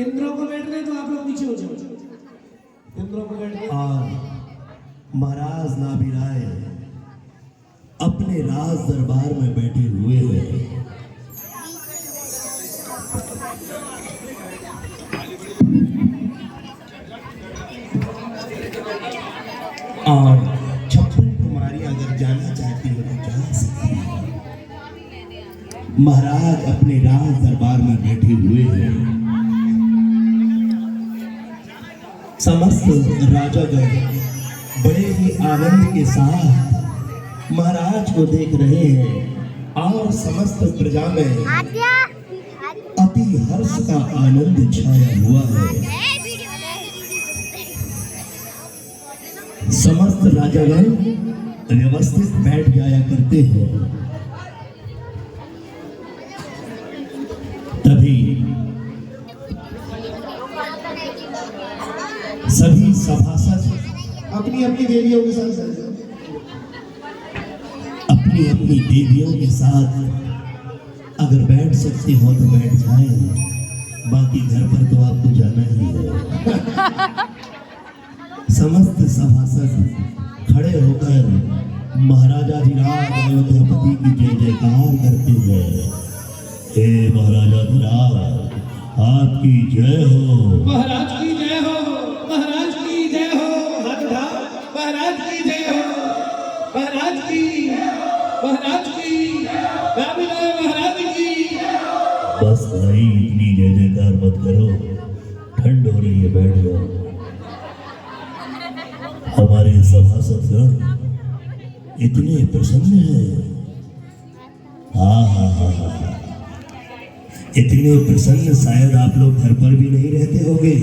इंद्रों को बैठने तो आप लोग पीछे हो जाओ। इंद्रों को बैठने और महाराज नाभिराय अपने राज दरबार में बैठे हुए हैं। और 56 कुमारियां अगर जाना चाहती हो तो जा सकती हैं। महाराज अपने राज दरबार में बैठे हुए हैं। समस्त राजागण बड़े ही आनंद के साथ महाराज को देख रहे हैं और समस्त प्रजा में अति हर्ष का आनंद छाया हुआ है। समस्त राजागण व्यवस्थित बैठ जाया करते हैं। तभी सभी सभासद अपनी अपनी देवियों के साथ अपनी अपनी देवियों के साथ अगर बैठ सकते हो तो बैठ जाए, बाकी घर पर तो आपको जाना ही है। समस्त सभासद खड़े होकर महाराजाधिराज अयोध्यापति की जय जयकार करते हैं। हे महाराजाधिराज आपकी जय हो। महाराज की जय हो, महाराज की जय हो। हाथ उठाओ, महाराज की जय हो, महाराज की, महाराज की, रामलाल महाराज की। बस भाई इतनी जय जयकार मत करो, ठंड हो रही है, बैठ जाओ। हमारे सभासदगण इतने प्रसन्न हैं, हाँ, इतने प्रसन्न शायद आप लोग घर पर भी नहीं रहते होंगे।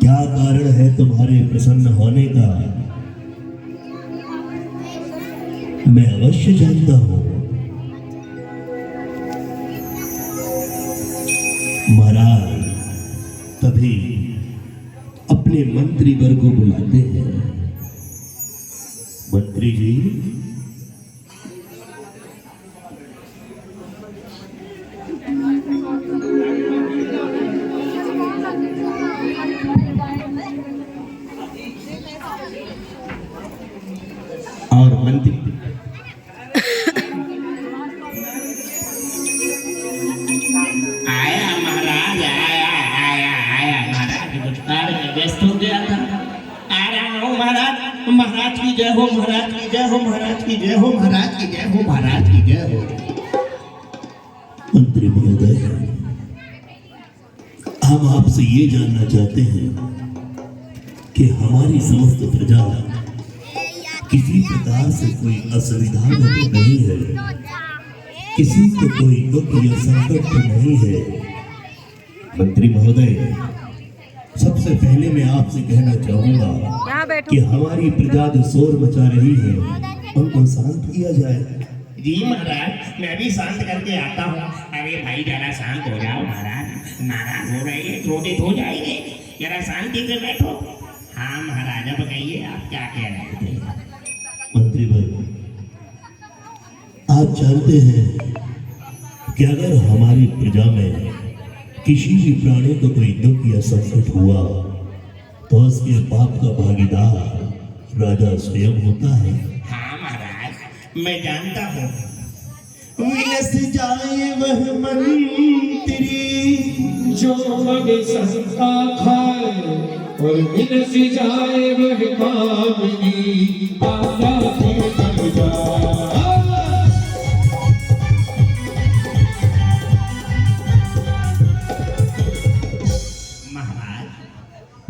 क्या कारण है तुम्हारे प्रसन्न होने का, मैं अवश्य जानता हूं। महाराज तभी अपने मंत्री वर्ग को बुलाते हैं। मंत्री जी, और मंत्री आया महाराज, आया महाराज, कुछ कार्य में व्यस्त हो गया था। आ रहा हूँ महाराज। महाराज की जय हो, महाराज की जय हो, महाराज की जय हो, महाराज की जय हो, महाराज की जय हो। मंत्री महोदय, हम आपसे ये जानना चाहते हैं कि हमारी समस्त प्रजा किसी प्रकार से कोई असुविधा में तो नहीं है, किसी को कोई दुख या संकट तो नहीं है। मंत्री महोदय, सबसे पहले मैं आपसे कहना चाहूंगा कि हमारी प्रजा जो शोर मचा रही है उनको शांत किया जाए। जी महाराज, मैं भी शांत करके आता हूँ। अरे भाई जरा शांत हो जाओ महाराज, नाराज हो रहे हैं, क्रोधित हो जाएंगे, जरा शांति से बैठो। हाँ महाराज, अब कहिए आप क्या कह रहे थे। मंत्री भाई, आप जानते हैं कि अगर हमारी प्रजा में किसी भी प्राणी को कोई दुख या संकट हुआ तो उसके पाप का भागीदार राजा स्वयं होता है। हाँ महाराज, मैं जानता हूँ। विलस जाए वह मंत्री जो मगे सस्ता खाए और विलस जाए वह कामनी आला के कर जाए।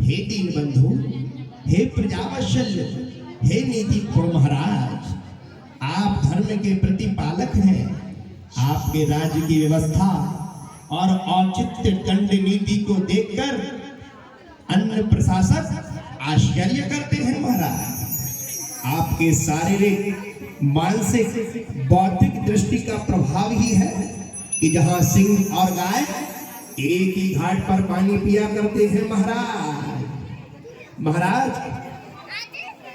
हे दीन बंधु, हे प्रजावत्सल, हे नीतिज्ञ महाराज, आप धर्म के प्रतिपालक हैं। आपके राज्य की व्यवस्था और औचित्य दंड नीति को देखकर अन्य प्रशासक आश्चर्य करते हैं महाराज। आपके शारीरिक, मानसिक, बौद्धिक दृष्टि का प्रभाव ही है कि जहां सिंह और गाय एक ही घाट पर पानी पिया करते हैं महाराज। महाराज,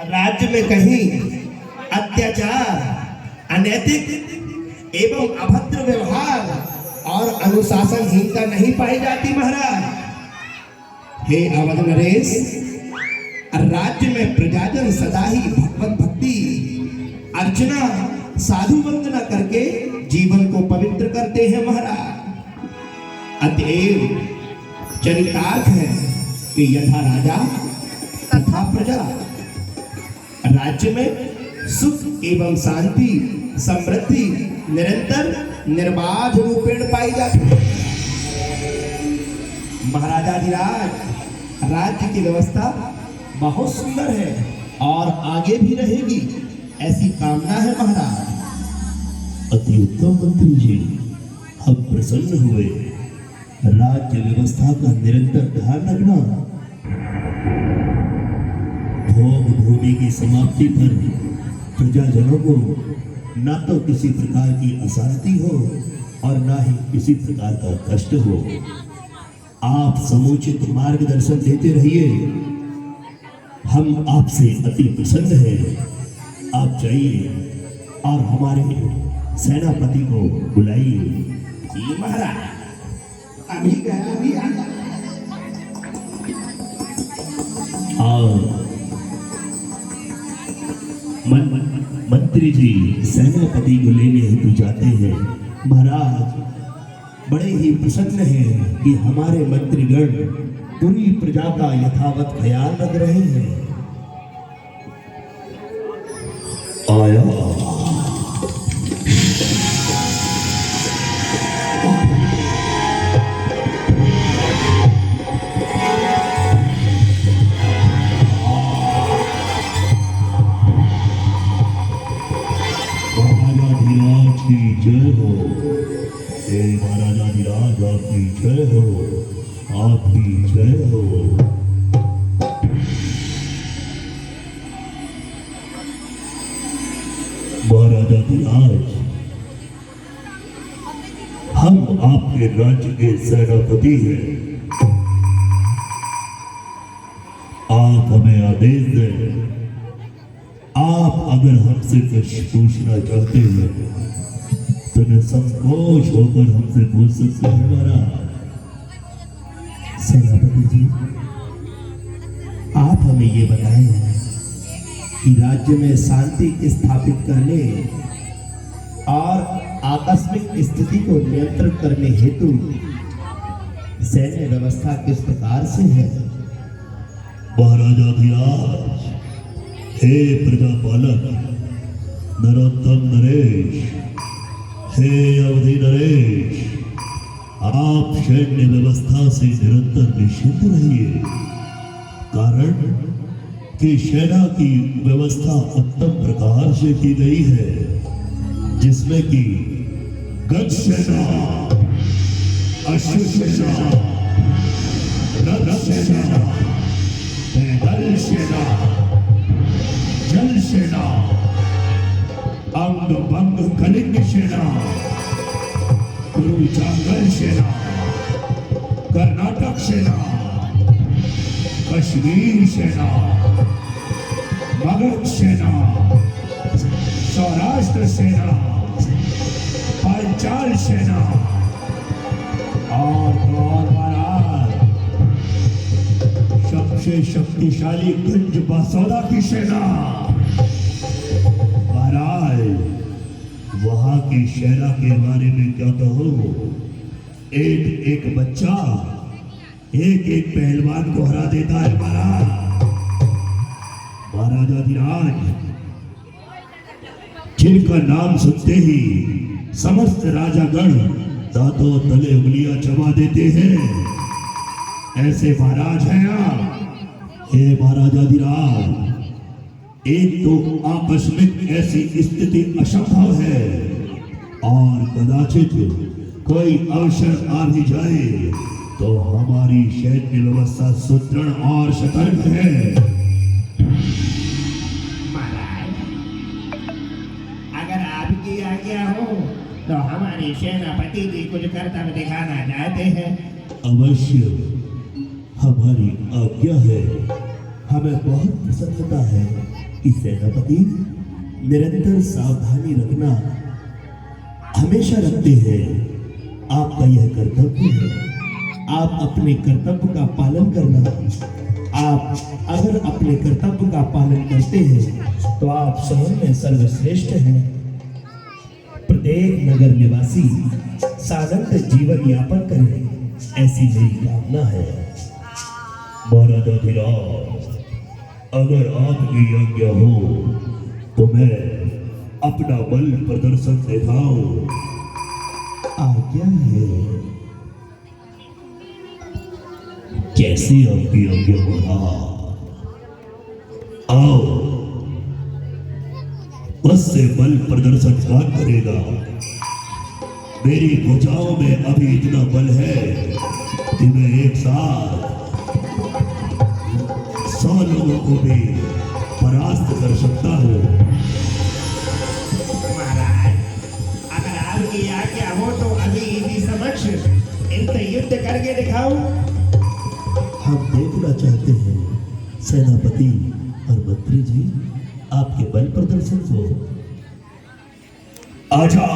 राज्य में कहीं अत्याचार, अनैतिक एवं अभद्र व्यवहार और अनुशासनहीनता नहीं पाई जाती महाराज। हे अवध नरेश, राज्य में प्रजाजन सदा ही भगवत भक्ति, अर्चना, साधु वंदना करके जीवन को पवित्र करते हैं महाराज। अतएव चरितार्थ है कि यथा राजा तथा प्रजा। राज्य में सुख एवं शांति, समृद्धि निरंतर निर्बाध रूपेण पाई जाती है। महाराजाधिराज राज्य की व्यवस्था बहुत सुंदर है और आगे भी रहेगी, ऐसी कामना है महाराज। अति उत्तम मंत्री जी, हम प्रसन्न हुए। राज्य व्यवस्था का निरंतर ध्यान रखना, भोग भूमि की समाप्ति पर प्रजाजनों को न तो किसी प्रकार की अशांति हो और न ही किसी प्रकार का कष्ट हो। आप समुचित मार्गदर्शन देते रहिए, हम आपसे अति प्रसन्न हैं। आप जाइए और हमारे सेनापति को बुलाइए। जी महाराज। अभी गया अभी आया। और मंत्री जी सेनापति को लेने हेतु जाते हैं। महाराज बड़े ही प्रसन्न हैं कि हमारे मंत्रीगण पूरी प्रजा का यथावत ख्याल रख रहे हैं। आया की जय हो। हे महाराजाधिराज आपकी जय हो, आपकी जय हो। महाराजाधिराज, हम आपके राज्य के सेनापति हैं। आप हमें आदेश दें। आप अगर हमसे कुछ पूछना चाहते हैं तो निसंकोच होकर हमसे पूछ सकते हैं महाराज। सेनापति जी, आप हमें ये बताएं कि राज्य में शांति स्थापित करने और आकस्मिक स्थिति को नियंत्रित करने हेतु सैन्य व्यवस्था किस प्रकार से है? महाराजाधिराज, हे प्रजापालक नरोत्तम नरेश, हे अवधि नरेश, आप सैन्य व्यवस्था से निरंतर निश्चिंत रहिए। कारण कि सेना की व्यवस्था उत्तम प्रकार से की गई है, जिसमें कि गज सेना, अश्व सेना, रथ सेना, पैदल सेना, जल सेना, अंग भंग कलिंग सेना, कुरुचांगल सेना, कर्नाटक सेना, कश्मीर सेना, मगध सेना, सौराष्ट्र सेना, पांचाल सेना और महाराज सबसे शक्तिशाली गंज बासौदा की सेना। महाराज वहां की सेना के बारे में क्या कहो? एक एक बच्चा एक एक पहलवान को हरा देता है महाराज। महाराजाधिराज, जिनका नाम सुनते ही समस्त राजागण दांतों तले उंगलियां चबा देते हैं, ऐसे महाराज हैं आप। हे महाराजाधिराज, एक तो आकस्मिक ऐसी स्थिति असंभव है और कदाचित कोई अवसर आ भी जाए तो हमारी सैन्य व्यवस्था सुदृढ़ और सतर्क है। महाराज, अगर आपकी आज्ञा हो तो हमारे सेनापति जी कुछ कर्तव्य दिखाना चाहते हैं। अवश्य, हमारी आज्ञा है। हमें बहुत प्रसन्नता है कि सेनापति निरंतर सावधानी रखना हमेशा रखते हैं। आपका यह कर्तव्य है। आप अपने कर्तव्य का पालन करना। आप अगर अपने कर्तव्य का पालन करते हैं तो आप शहर में सर्वश्रेष्ठ हैं। प्रत्येक नगर निवासी सानंद जीवन यापन करे, ऐसी मेरी कामना है। महाराजा धीराज, अगर आपकी आज्ञा हो तो मैं अपना बल प्रदर्शन दिखाऊं। आज्ञा है। कैसे आपकी आज्ञा हो? आओ, बस से बल प्रदर्शन कौन करेगा? मेरी भुजाओं में अभी इतना बल है कि मैं एक साथ 100 लोगों को भी परास्त कर सकता हूँ। महाराज, अगर आपकी आज्ञा हो तो अभी इसी समक्ष इनसे युद्ध करके दिखाऊं। हम देखना चाहते हैं सेनापति और मंत्री जी आपके बल प्रदर्शन को। आजा।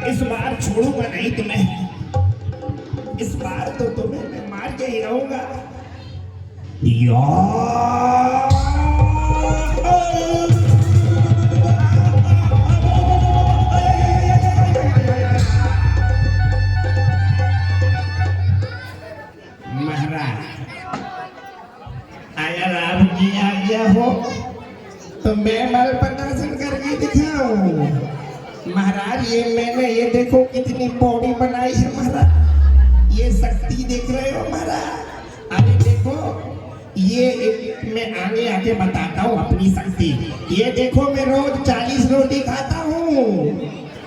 इस बार छोड़ूंगा नहीं तुम्हें। इस बार तो तुम्हें मैं मार के ही रहूंगा। महाराज, अगर आपकी आज्ञा हो तो मैं बल प्रदर्शन करके दिखाऊं। महाराज, ये देखो कितनी बॉडी बनाई है महाराज। ये शक्ति देख रहे हो महाराज? अरे देखो, मैं आगे आके बताता हूँ अपनी शक्ति। ये देखो, मैं रोज 40 रोटी खाता हूँ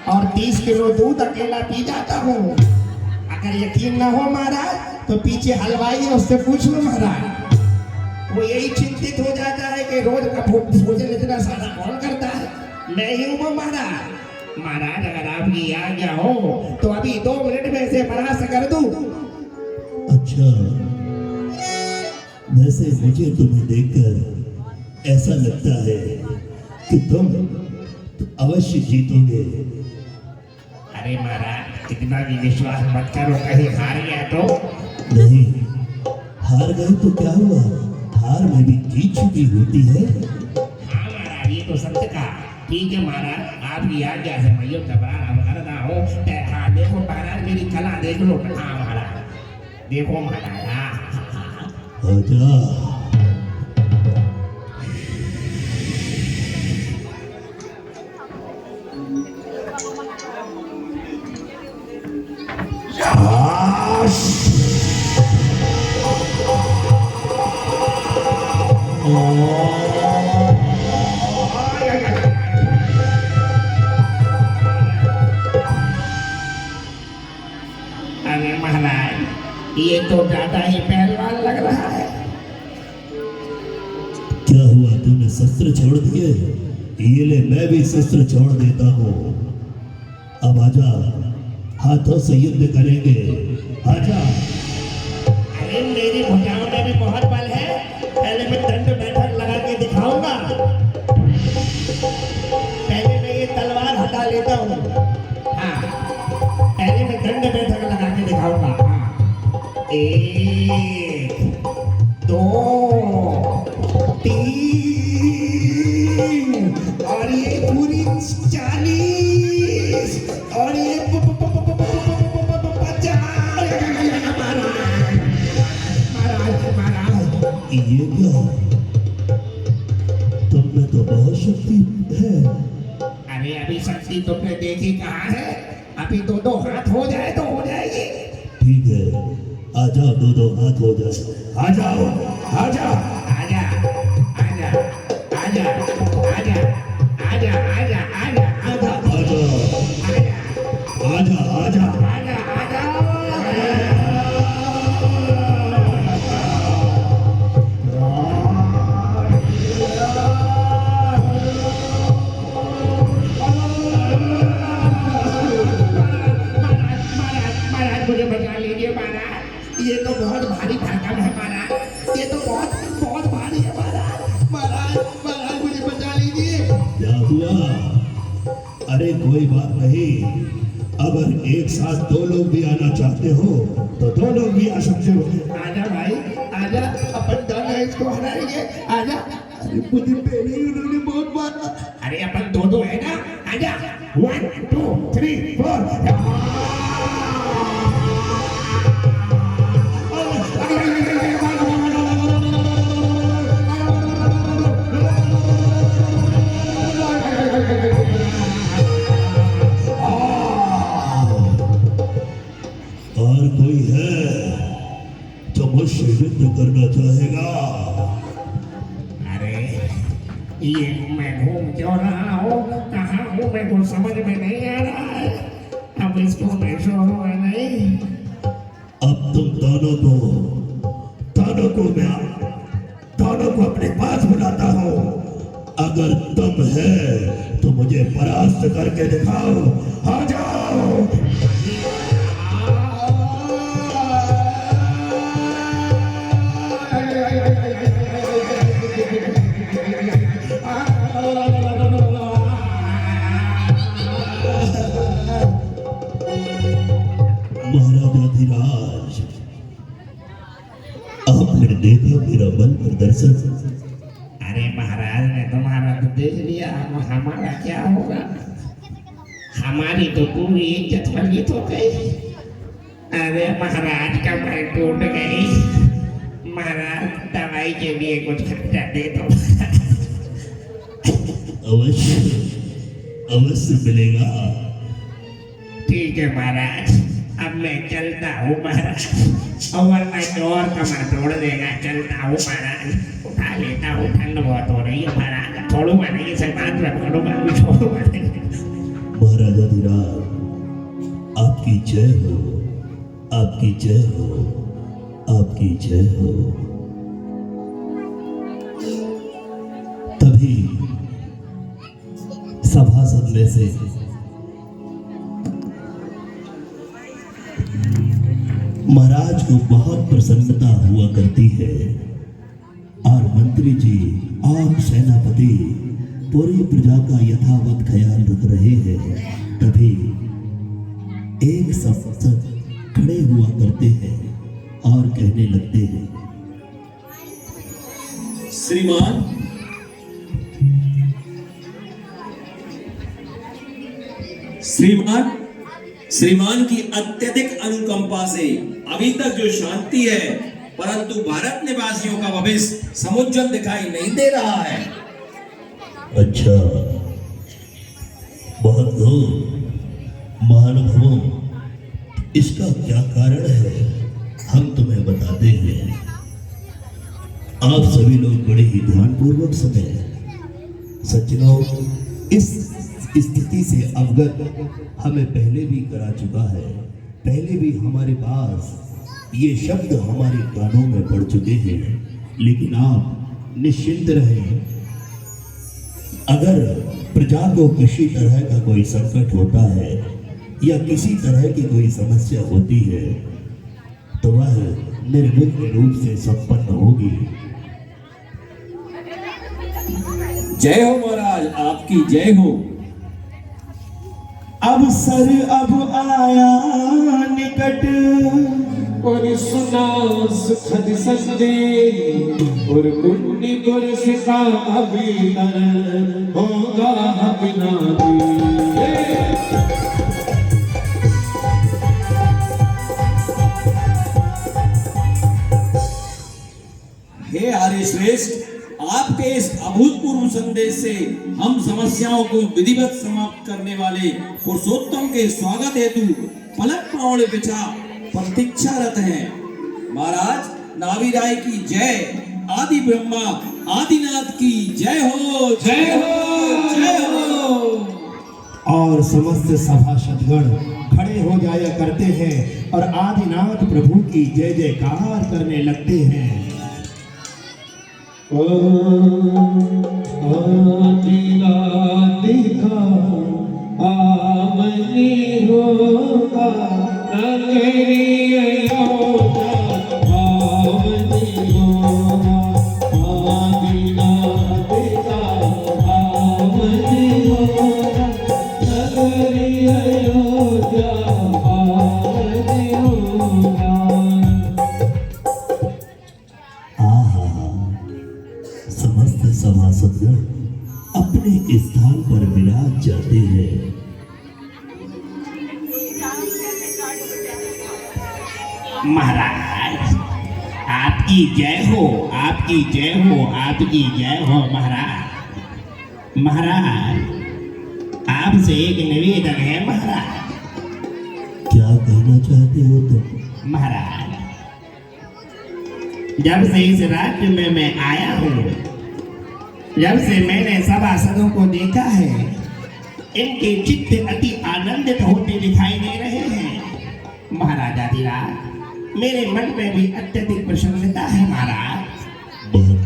और 30 किलो दूध अकेला पी जाता हूँ। अगर यकीन ना हो महाराज तो पीछे हलवाई है, उससे पूछ लो महाराज। वो यही चिंतित हो जाता है कि रोज का भोजन इतना सारा कौन करता है। मैं ही हूँ महाराज। महाराज, अगर आपकी आज्ञा हो तो अभी 2 मिनट में इसे परास्त कर दूं। अच्छा, वैसे मुझे तुम्हें देखकर ऐसा लगता है कि तुम अवश्य जीतोगे। अरे महाराज, इतना भी विश्वास मत करो, कहीं हार गया तो। नहीं, हार गए तो क्या हुआ? हार में भी जीत छुपी होती है। हाँ महाराज, ये तो सत्य का। ठीक है महाराज, आपकी आज्ञा से मैं युद्ध कर रहा हूँ। हाँ देखो महाराज, मेरी कला देख लो। हाँ महाराज, देखो महाराज। आजा। अरे महाराज, ये तो ज्यादा ही पहलवान लग रहा है। क्या हुआ, तूने शस्त्र छोड़ दिए? ये ले, मैं भी शस्त्र छोड़ देता हूँ। अब आजा, हाथों से युद्ध करेंगे। आजा। अरे मेरी भुजाओं में भी बहुत बल है। पहले मैं दंड बैठक लगा के दिखाऊंगा। पहले मैं ये तलवार हटा लेता हूँ। हाँ, पहले मैं दंड बैठक लगा के दिखाऊंगा। हाँ, 1 2 3 और ये पूरी 40 और ये 50। ये क्या? तुम में तो बहुत शक्ति है। अरे अभी शक्ति तुमने देखी कहाँ है? अभी दो दो हाथ हो जाए तो हो जाएगी। ठीक है, आ जाओ, दो हाथ हो जाए। आ जाओ, आ जाओ। आजा आजा आजा आजा आजा आजा आजा आजा आजा आजा आजा आजा महाराज मुझे बचा लीजिए महाराज, ये तो बहुत भारी भरकम है महाराज, ये तो बहुत बहुत भारी है महाराज। महाराज मुझे बचा लीजिए। क्या हुआ? अरे कोई बात नहीं, अगर एक साथ दो लोग भी आना चाहते हो तो दो लोग भी आ सकते हो। आजा भाई आजा, अपन दोनों इसको हराएंगे। आजा। अरे मुझे पहले ही उन्होंने बहुत मारा। अरे अपन दो दो है ना, आजा। 1 2 3 4। और कोई है जो मुझसे युद्ध करना चाहेगा? अरे ये मैं घूम क्यों रहा हूँ, कहाँ हूँ मेरे को समझ में नहीं आ रहा है। अब इसको मैं छोड़ूंगा नहीं। अब तुम दोनों को मैं दोनों को अपने पास बुलाता हूँ। अगर दम है तो मुझे परास्त करके दिखाओ। आ जाओ। महाराजाधिराज, आपने देखा मेरा बल प्रदर्शन? अरे महाराज ने तुम्हारा तो देख लिया, अब हमारा क्या होगा? हमारी तो पूरी इज्जत फलित हो गई। अरे महाराज कमर टूट गई। महाराज दवाई के लिए कुछ खर्चा दे दो। अवश्य अवश्य मिलेगा। ठीक है महाराज, अब मैं चलता हूँ महाराज, और वरना और कमर तोड़ देगा। चलता हूँ महाराज, उठा लेता हूँ, ठंड बहुत हो रही है महाराज। छोड़ूंगा नहीं, इसे बात में पकड़ूंगा, छोड़ूंगा नहीं। महाराजाधिराज, आपकी जय हो, आपकी जय हो, आपकी जय हो। तभी सभासद में से महाराज को बहुत प्रसन्नता हुआ करती है, और मंत्री जी, आप सेनापति पूरी प्रजा का यथावत ख्याल रख रहे हैं। तभी एक सभासद खड़े हुआ करते हैं और कहने लगते हैं, श्रीमान की अत्यधिक अनुकंपा से अभी तक जो शांति है, परंतु भारत निवासियों का भविष्य समुज्जल दिखाई नहीं दे रहा है। अच्छा, बहुत हो महानुभावों, इसका क्या कारण है हम तुम्हें बताते हैं। आप सभी लोग बड़े ही ध्यानपूर्वक सुने। सज्जनों, इस स्थिति से अवगत हमें पहले भी करा चुका है। पहले भी हमारे पास ये शब्द हमारे कानों में पड़ चुके हैं, लेकिन आप निश्चिंत रहें। अगर प्रजा को किसी तरह का कोई संकट होता है या किसी तरह की कोई समस्या होती है तो वह निर्विघ्न रूप से संपन्न होगी। जय हो महाराज, आपकी जय हो। अवसर अब आया निकट, और सुना सुखद संदेश, और पुण्य पुरुष का अभिनर होगा अभिनादी। हे हरि श्रेष्ठ, आपके इस अभूतपूर्व संदेश से हम समस्याओं को विधिवत समाप्त करने वाले पुरुषोत्तम के स्वागत हेतु पलक पौड़े बिछा प्रतीक्षारत हैं। महाराज नाभि राय की जय, आदि ब्रह्मा आदिनाथ की जय हो, जय हो, जय हो। और समस्त सभासदगण खड़े हो जाया करते हैं और आदिनाथ प्रभु की जय जयकार करने लगते हैं। आदिनाथ का आमनी होगा, नगरी अयोध्या आमनी होगा। आदिनाथ का आमनी होगा, नगरी अयोध्या आमनी होगा। आहा, समस्त सभासदगण अपने स्थान पर विराज जाते हैं। महाराज आपकी जय हो, आपकी जय हो, आपकी जय हो। महाराज महाराज आपसे एक निवेदन है महाराज। क्या कहना चाहते हो तुम? महाराज जब से इस राज्य में मैं आया हूँ, जब से मैंने सभासदों को देखा है, इनके चित्त अति आनंदित होते दिखाई दे रहे हैं। महाराजाधिराज मेरे मन में भी अत्यधिक प्रसन्नता है महाराज। बहुत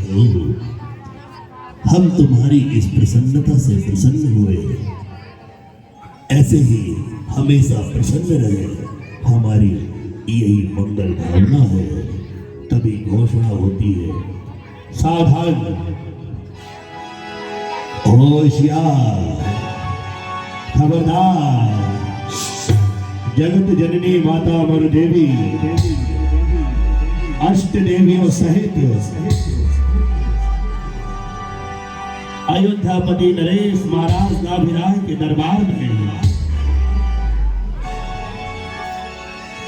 हम तुम्हारी इस प्रसन्नता से प्रसन्न हुए। ऐसे ही हमेशा प्रसन्न रहे, हमारी यही मंगल भावना है। तभी घोषणा होती है, सावधान, होशियार, खबरदार। जगत जननी माता अमर देवी, अष्ट देवियों सहित अयोध्यापति नरेश महाराज नाभि राय के दरबार में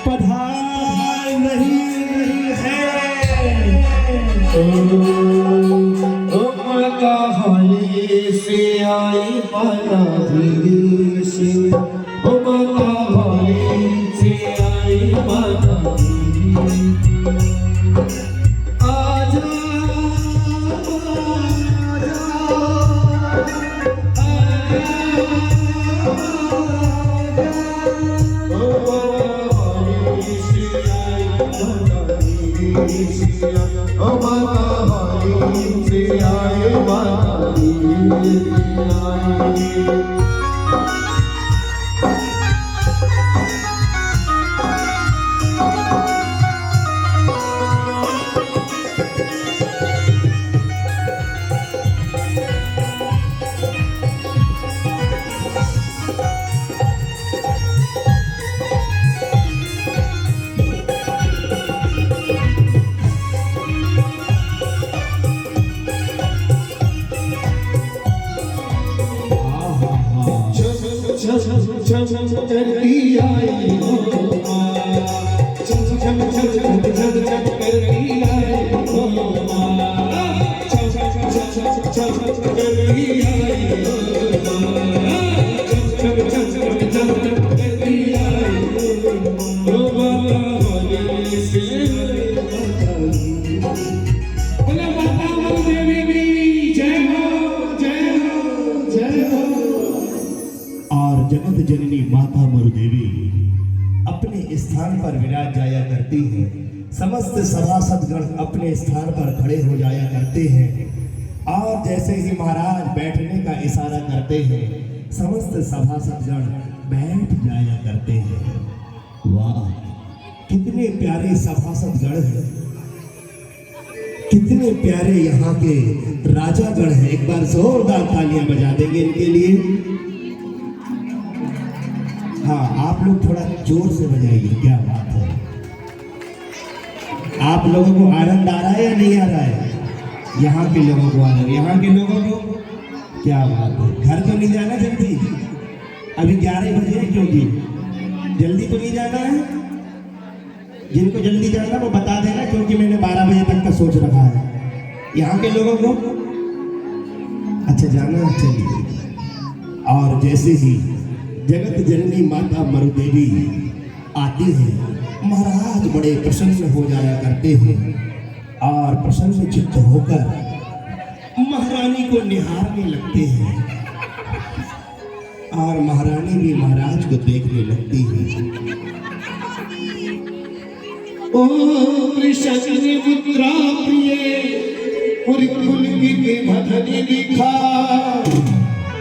पधार रही है। हाली से आई माता दी से, ओ माता हाली से आई माता दी। आजा करती आई हो, छम छम छम छम छम करती आई हो, छम छम छम छम छम करती आई हो, छम छम छम छम करती आई हो। बाबा वाली से बोले माता अमर देवी की जय हो, जय हो, जय हो। और जगत जननी माता मरु देवी अपने स्थान पर विराज जाया करती है। समस्त सभासदगण अपने स्थान पर खड़े हो जाया करते हैं और जैसे ही महाराज बैठने का इशारा करते हैं, समस्त सभासदगण बैठ जाया करते हैं। वाह, कितने प्यारे सभासदगण हैं, कितने प्यारे यहाँ के राजागण हैं। एक बार जोरदार तालियां बजा देंगे इनके लिए। हाँ, आप लोग थोड़ा जोर से बजाइए। क्या बात है, आप लोगों को आनंद आ रहा है या नहीं आ रहा है? यहाँ के लोगों को आनंद, यहाँ के लोगों को क्या बात है। घर तो नहीं जाना जल्दी, अभी 11 बजे है, क्योंकि जल्दी तो नहीं जाना है। जिनको जल्दी जाना वो बता देना, क्योंकि मैंने 12 बजे तक का सोच रखा है। यहाँ के लोगों को अच्छा जाना चलिए। और जैसे ही जगत जननी माता मरुदेवी आती हैं, महाराज बड़े प्रसन्न हो जाया करते हैं और प्रसन्न चित्त होकर महारानी को निहारने लगते हैं और महारानी भी महाराज को देखने लगती है। ओ कृष्ण पुत्रा प्रिय और पुलकित भजन लिखा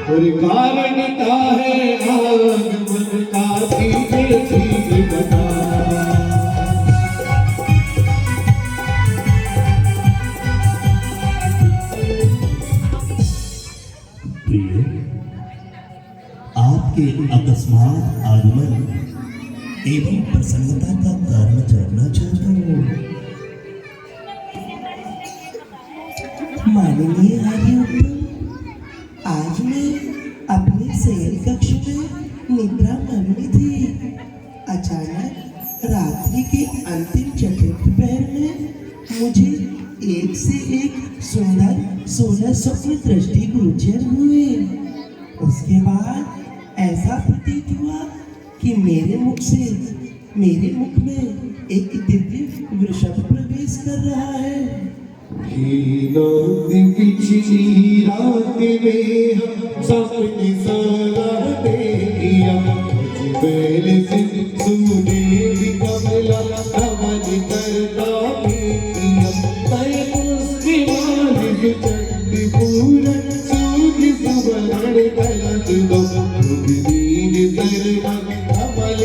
और कारण का है आगमन का सीधे सीधे बता। प्रिय, आपके अकस्मात आगमन एवं प्रसन्नता का कारण जानना चाहता हूँ। माननीय आर्योत्तम, आज मैं अपने शयन कक्ष में निद्रा मग्न थी। अचानक रात्रि के अंतिम चतुर्थ पहर में मुझे एक से एक सुंदर 16 स्वप्न दृष्टि गोचर हुए। उसके बाद ऐसा प्रतीत हुआ कि मेरे मुख में एक दिव्य वृषभ प्रवेश कर रहा है। रात में हम सपने सारा देखिया पहले से सूर्य कमला कमल करता पिया तय उसके बाद चंडी पूरन सूर्य सुवर्ण गलत दो दीन सर्वन कमल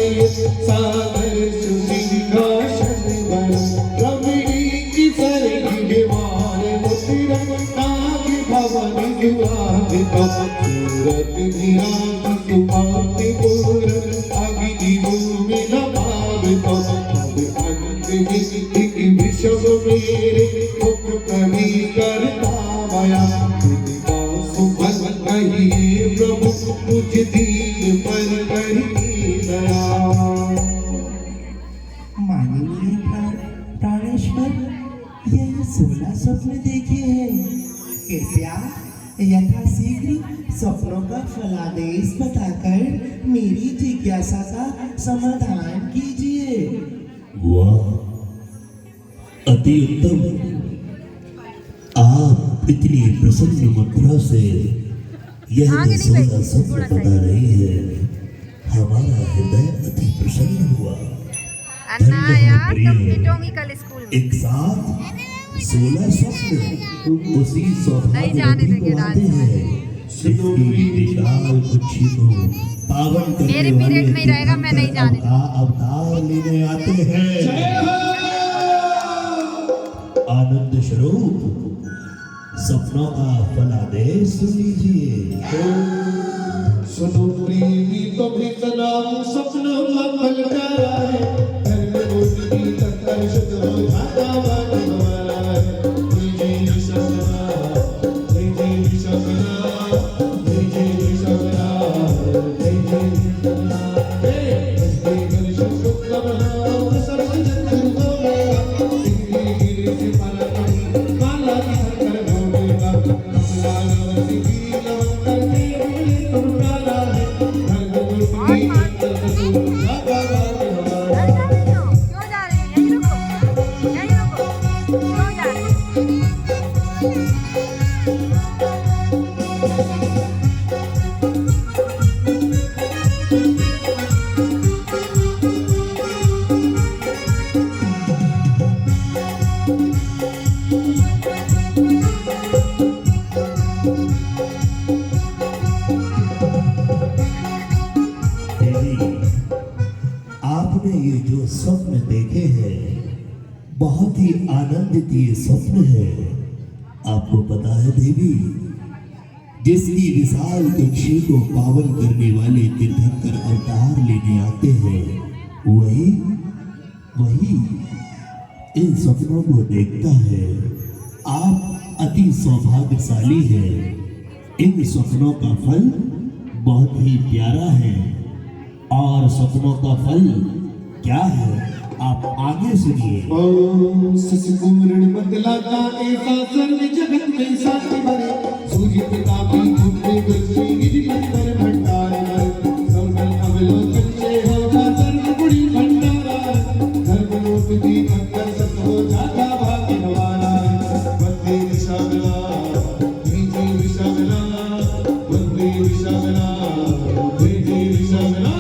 सागर सुशिखा शनिवर रमणी की सरगी सूरत निराश सुपाति पूरन अग्नि भूमि नभाव तो अब अंत में एक विषम मेरे मुख कवि करता माया इनका सुबह कहिए प्रभु मुझ दीन पर करिए दया। माननीय प्राणेश्वर, यह 16 स्वप्न देखे हैं। कृपया यथाशीघ्र स्वप्नों का फलादेश बताकर मेरी जिज्ञासा का समाधान कीजिए। वाह, अति उत्तम। आप इतनी प्रसन्न मुद्रा से यह जो 16 स्वप्न बता रही है, हमारा हृदय अति प्रसन्न हुआ। अन्ना यार तब पीटोंगी कल स्कूल में। एक साथ 16 स्वप्न उसी सौभाग्यवती को आते हैं जिसकी विशाल कुक्षी को पावन करने मेरे वाले पीरियड में रहेगा, मैं नहीं जाने अवतार लेने आते हैं। आनंद स्वरूप सपनों का फलादेश सुन लीजिए। सुनो प्रेमी तुम्हें सलाम सपना मंगल करा है धर्म रोटी तत्पर शुद्ध हो जाता बात हमारा है। जय जय सपना जय जय सपना जय जय सपना जय जय सपना हे जय शुभ सपना सर्व जन होगा गिरे गिरे से पाला माला की कर होगा कमला की करके तुम काला है क्यों जा रहे हैं? यहीं रुको, यहीं रुको। क्यों जा रहे हैं? देवी, आपने ये जो स्वप्न देखे हैं बहुत ही आनंदित ये स्वप्न है। आपको पता है देवी, जिसकी विशाल कुक्षी को पावन करने वाले तीर्थंकर अवतार लेने आते हैं, वही इन सपनों को देखता है। आप अति सौभाग्यशाली हैं। इन सपनों का फल बहुत ही प्यारा है। और सपनों का फल क्या है आप आगे सुनिए। कुमरण बदलाता ऐसा सर्व जगत में साथी भरे सूर्य प्रतापी उठे गलती गिरिपति भर भंडार सर्वल अवलोकन से होगा सर्व गुणी भंडारा धर्म लोक की अक्कर सत हो जाता भाग्य हमारा वंदे विशाला जय विशाला वंदे विशाला जय विशाला।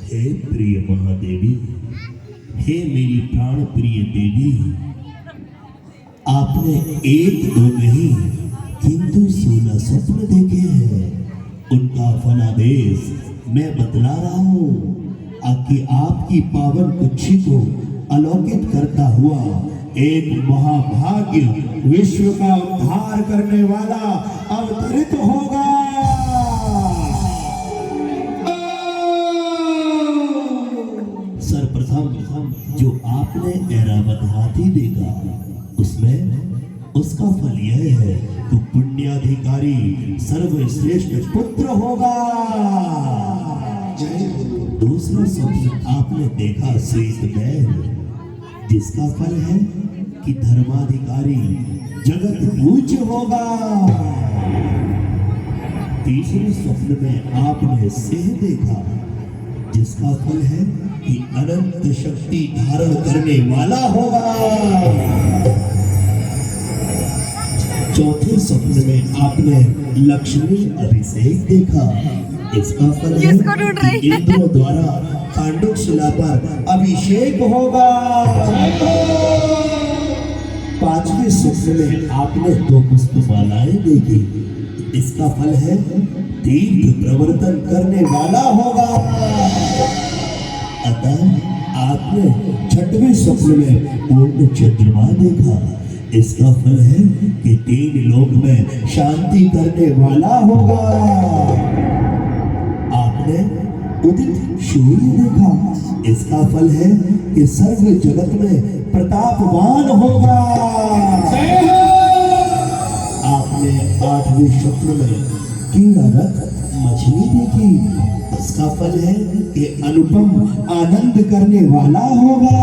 हे प्रिय महादेवी, हे मेरी प्राण प्रिय देवी, आपने एक दो नहीं किंतु 16 स्वप्न देखे हैं। उनका फलादेश मैं बतला रहा हूँ कि आपकी पावन कुक्षी को अलौकित करता हुआ एक महाभाग्य विश्व का उद्धार करने वाला अवतरित होगा। सर्वप्रथम जो आपने ऐरावत हाथी देखा उसमें उसका फल यह है तो पुण्याधिकारी सर्वश्रेष्ठ पुत्र होगा। दूसरा स्वप्न आपने देखा श्वेत बैल, जिसका फल है कि धर्माधिकारी जगत पूज्य होगा। तीसरे स्वप्न में आपने सिंह देखा, जिसका फल है कि अनंत शक्ति धारण करने वाला होगा। चौथे स्वप्न में आपने लक्ष्मी अभिषेक देखा, इसका फल है कि इंद्रों द्वारा पांडुक शिला पर अभिषेक होगा। पांचवें स्वप्न में आपने 2 पुष्पमालाएं देखी, इसका फल है तीर्थ प्रवर्तन करने वाला होगा। अतः आपने 6वें स्वप्न में पूर्ण चंद्रमा देखा, इसका फल है कि 3 लोक में शांति करने वाला होगा। आपने उदित सूर्य देखा, इसका फल है कि सर्व जगत में प्रतापवान होगा। आपने 8वें स्वप्न में कीड़ा रथ मछली देखी, इसका फल है कि अनुपम आनंद करने वाला होगा।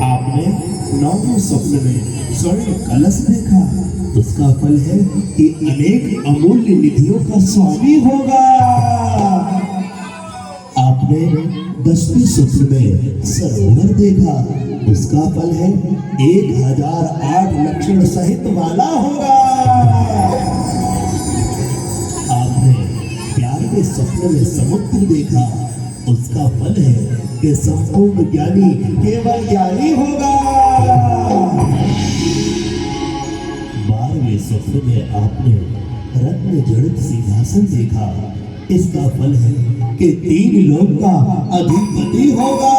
आपने 9वें स्वप्न में स्वर्ण कलश देखा, उसका फल है कि अनेक अमूल्य निधियों का स्वामी होगा। आपने 10वें स्वप्न में सरोवर देखा, उसका फल है 1008 लक्षण सहित वाला होगा। आपने 11वें स्वप्न में समुद्र देखा, उसका फल है कि संपूर्ण ज्ञानी केवल ज्ञानी होगा। स्वप्न में आपने रत्न जड़ित सिंहासन देखा, इसका फल है कि 3 लोक का अधिपति होगा।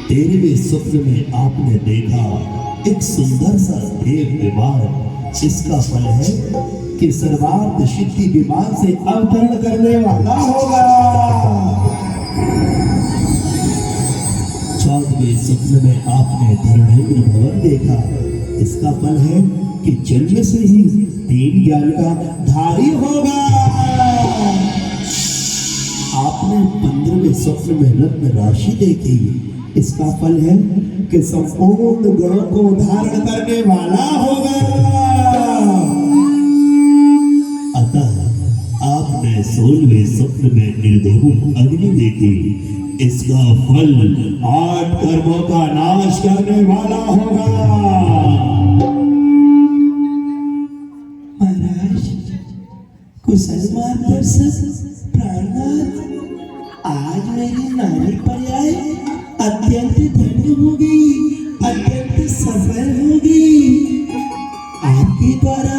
13वें स्वप्न में आपने देखा एक सुंदर सा देव विमान, इसका फल है कि सर्वार्थ सिद्धि विमान से अवतरण करने वाला होगा। 14वें स्वप्न में आपने धर्मेंद्र भवन देखा, इसका फल है कि जन्म से ही 3 ज्ञान का धारी होगा। आपने 15वें स्वप्न में रत्न राशि देखी, इसका फल है कि संपूर्ण गुणों को धारण करने वाला होगा। अतः आपने 16वें स्वप्न में निर्धूम अग्नि देखी, इसका फल 8 कर्मों का नाश करने वाला होगा। महाराज, कुशल मार्गदर्शक प्राणनाथ, आज मेरी नारी पर्याय अत्यंत धन्य होगी, अत्यंत सफल होगी। आपके द्वारा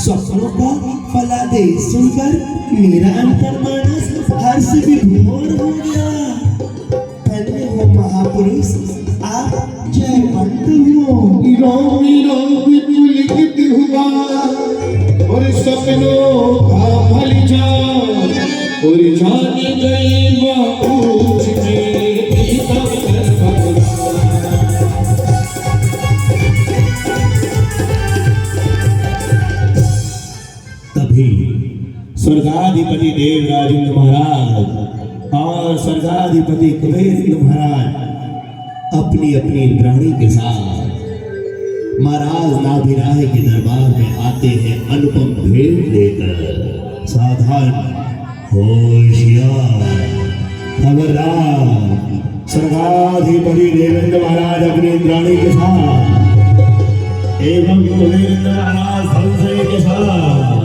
स्वप्नों का फलादेश सुनकर मेरा अंतर्मानस हर्ष विभोर हो गया। धन्य हो महापुरुष, आप जयवंत हो। रोमी रोमी तू लिखित हुआ और सपनों का फल जान और जान गई बाबूज में तभी स्वर्गाधिपति देवराजेंद्र महाराज और स्वर्गाधिपति कुबेरेंद्र महाराज अपनी अपनी इंद्राणी के साथ महाराज नाभिराय के दरबार में आते हैं अनुपम भेंट लेकर। सावधान, होशियार, खबरदार, स्वर्गाधिपति देवेंद्र महाराज अपनी इंद्राणी के साथ एवं कुबेरेंद्र महाराज संशय के साथ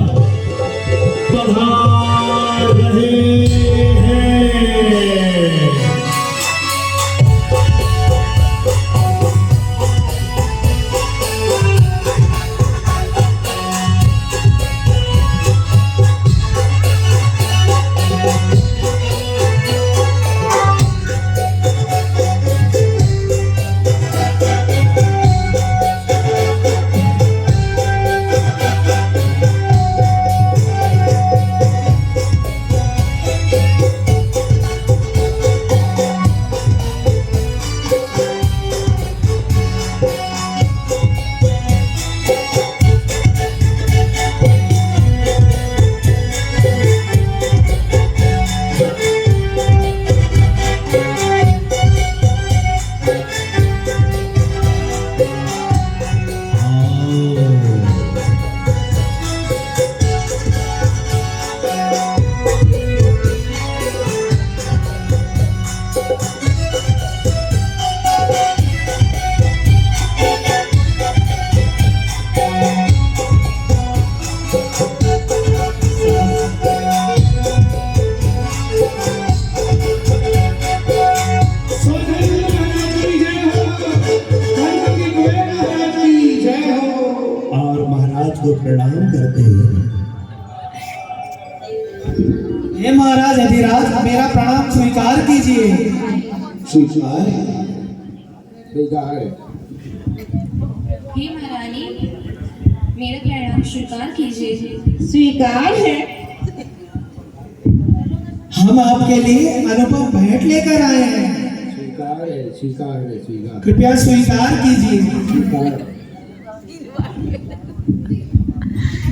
पधार रहे हैं। को प्रणाम करते हैं। हे महाराज अधिराज, मेरा प्रणाम स्वीकार कीजिए। स्वीकार स्वीकार। हे महारानी, मेरा प्रणाम स्वीकार कीजिए। स्वीकार है। हम आपके लिए अनुपम भेंट लेकर आए हैं। स्वीकार है, स्वीकार है, स्वीकार। कृपया स्वीकार कीजिए। स्वीकार।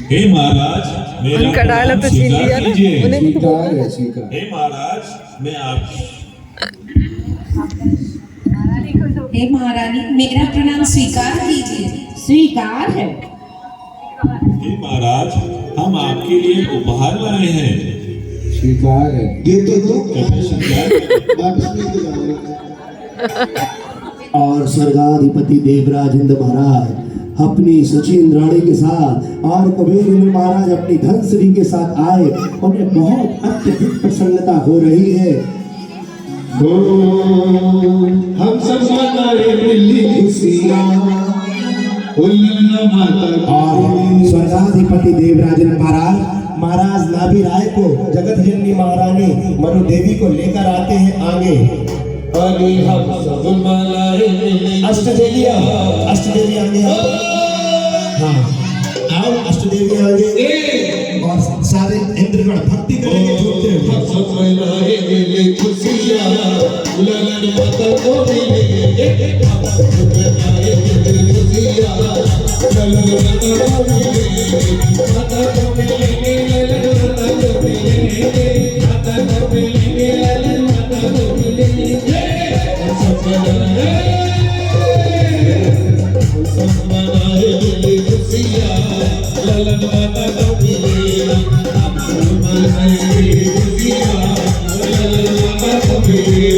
हे महाराज, मेरा उनका डायलॉग तो छीन स्वीकार लिया ना, कीजिए। उन्हें स्वीकार है, स्वीकार। हे महाराज, मैं आप हे महारानी, मेरा प्रणाम स्वीकार कीजिए। स्वीकार है। हे महाराज, हम आपके लिए उपहार लाए हैं। स्वीकार है। ये तो दो कृपया स्वीकार करें। वापस लेके जाओ। और स्वर्गाधिपति देवराजेंद्र महाराज अपनी सची इंद्राणी के साथ और कुबेरेंद्र महाराज अपनी धनश्री के साथ आए। उन्हें बहुत अत्यधिक प्रसन्नता हो रही है। हम सब मनाए मिली खुशियाँ, उल्लंघना माता और स्वर्गाधिपति देवराजन महाराज नाभि राय को जगत जननी महारानी मनु देवी को लेकर आते हैं आगे। अरे हम सब मालाएं अष्टदेवी आगे आओ। हाँ आओ अष्टदेवी आगे और सारे इंद्रगण भक्ति करेंगे झूठते हुए। सब मनाए मिले खुशियाँ ललन माता को मिले हम सब मनाए मिले खुशियाँ ललन माता को मिले माता को मिले ललन माता को मिले माता को मिले ललन माता को मिले सब मनाए मिले खुशियाँ ललन माता को मिले हम सब मनाए मिले खुशियाँ ललन माता को मिले।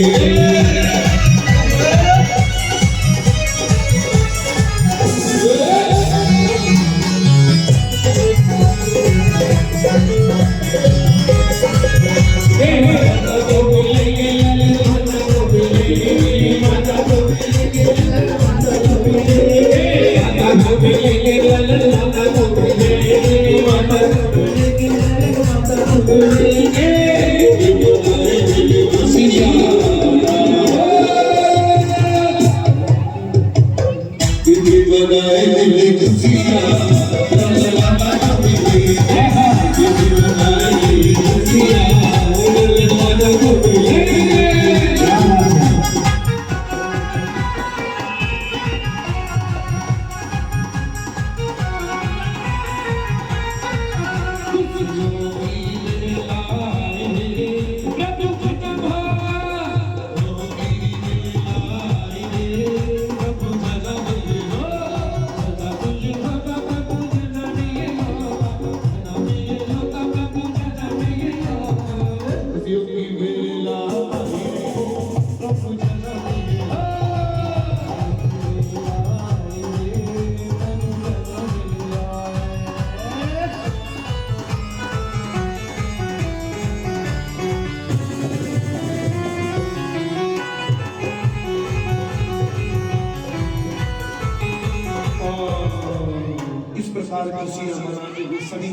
इस प्रकार खुशियां मनाते हुए सभी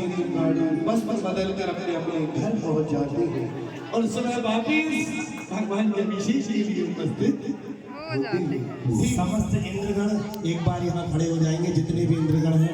बस बदल कर अपने अपने घर पहुंच जाते हैं और समय वापिस भगवान के विशेष के लिए उपस्थित हो जाते हैं। समस्त इंद्रगण एक बार यहाँ खड़े हो जाएंगे जितने भी इंद्रगण हैं।